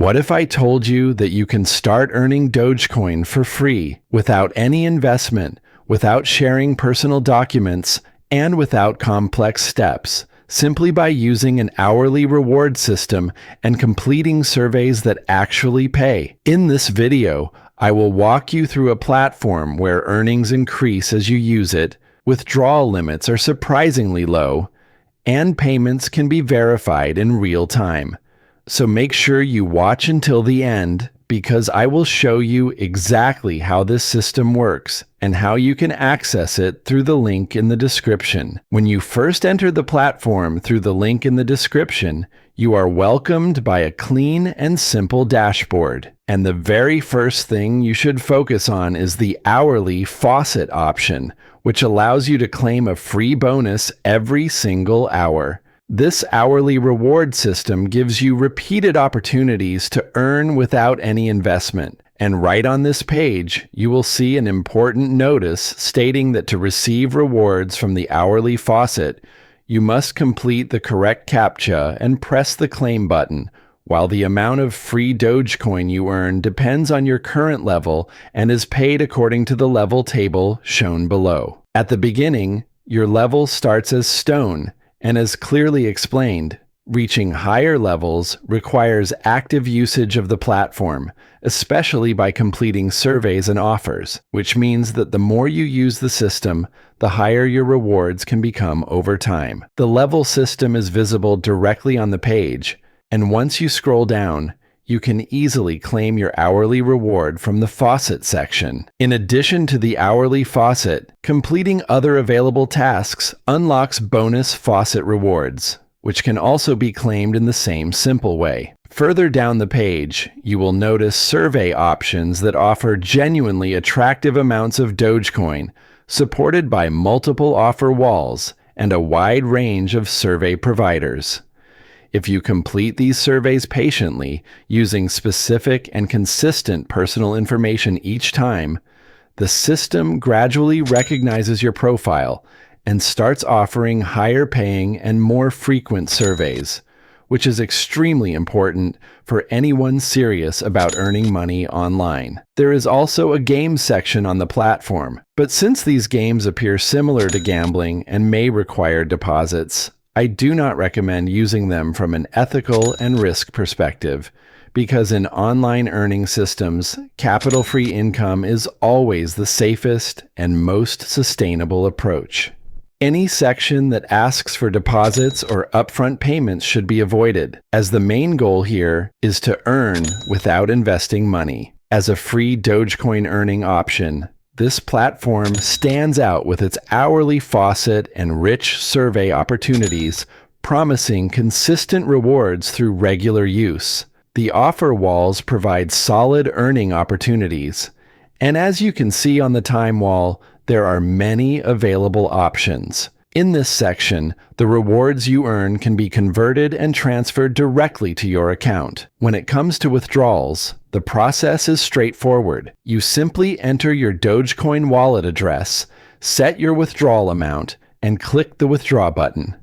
What if I told you that you can start earning Dogecoin for free without any investment, without sharing personal documents, and without complex steps, simply by using an hourly reward system and completing surveys that actually pay? In this video, I will walk you through a platform where earnings increase as you use it, withdrawal limits are surprisingly low, and payments can be verified in real time. So make sure you watch until the end, because I will show you exactly how this system works and how you can access it through the link in the description. When you first enter the platform through the link in the description, you are welcomed by a clean and simple dashboard. And the very first thing you should focus on is the hourly faucet option, which allows you to claim a free bonus every single hour. This hourly reward system gives you repeated opportunities to earn without any investment. And right on this page, you will see an important notice stating that to receive rewards from the hourly faucet, you must complete the correct CAPTCHA and press the claim button, while the amount of free Dogecoin you earn depends on your current level and is paid according to the level table shown below. At the beginning, your level starts as stone, and as clearly explained, reaching higher levels requires active usage of the platform, especially by completing surveys and offers, which means that the more you use the system, the higher your rewards can become over time. The level system is visible directly on the page, and once you scroll down, you can easily claim your hourly reward from the faucet section. In addition to the hourly faucet, completing other available tasks unlocks bonus faucet rewards, which can also be claimed in the same simple way. Further down the page, you will notice survey options that offer genuinely attractive amounts of Dogecoin, supported by multiple offer walls and a wide range of survey providers. If you complete these surveys patiently, using specific and consistent personal information each time, the system gradually recognizes your profile and starts offering higher paying and more frequent surveys, which is extremely important for anyone serious about earning money online. There is also a game section on the platform, but since these games appear similar to gambling and may require deposits, I do not recommend using them from an ethical and risk perspective, because in online earning systems, capital-free income is always the safest and most sustainable approach. Any section that asks for deposits or upfront payments should be avoided, as the main goal here is to earn without investing money. As a free Dogecoin earning option, this platform stands out with its hourly faucet and rich survey opportunities, promising consistent rewards through regular use. The offer walls provide solid earning opportunities, and as you can see on the time wall, there are many available options. In this section, the rewards you earn can be converted and transferred directly to your account. When it comes to withdrawals, the process is straightforward. You simply enter your Dogecoin wallet address, set your withdrawal amount, and click the withdraw button.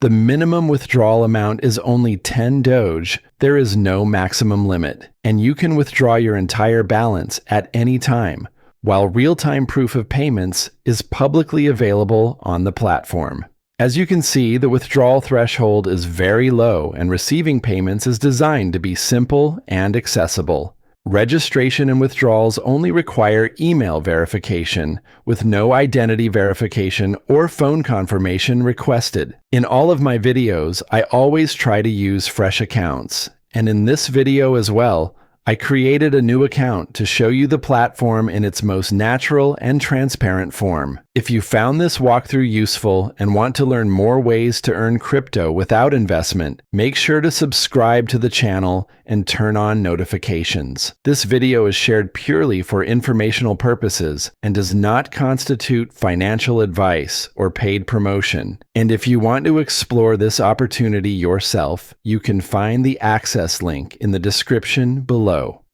The minimum withdrawal amount is only 10 Doge. There is no maximum limit, and you can withdraw your entire balance at any time, while real-time proof of payments is publicly available on the platform. As you can see, the withdrawal threshold is very low, and receiving payments is designed to be simple and accessible. Registration and withdrawals only require email verification, with no identity verification or phone confirmation requested. In all of my videos, I always try to use fresh accounts, and in this video as well, I created a new account to show you the platform in its most natural and transparent form. If you found this walkthrough useful and want to learn more ways to earn crypto without investment, make sure to subscribe to the channel and turn on notifications. This video is shared purely for informational purposes and does not constitute financial advice or paid promotion. And if you want to explore this opportunity yourself, you can find the access link in the description below.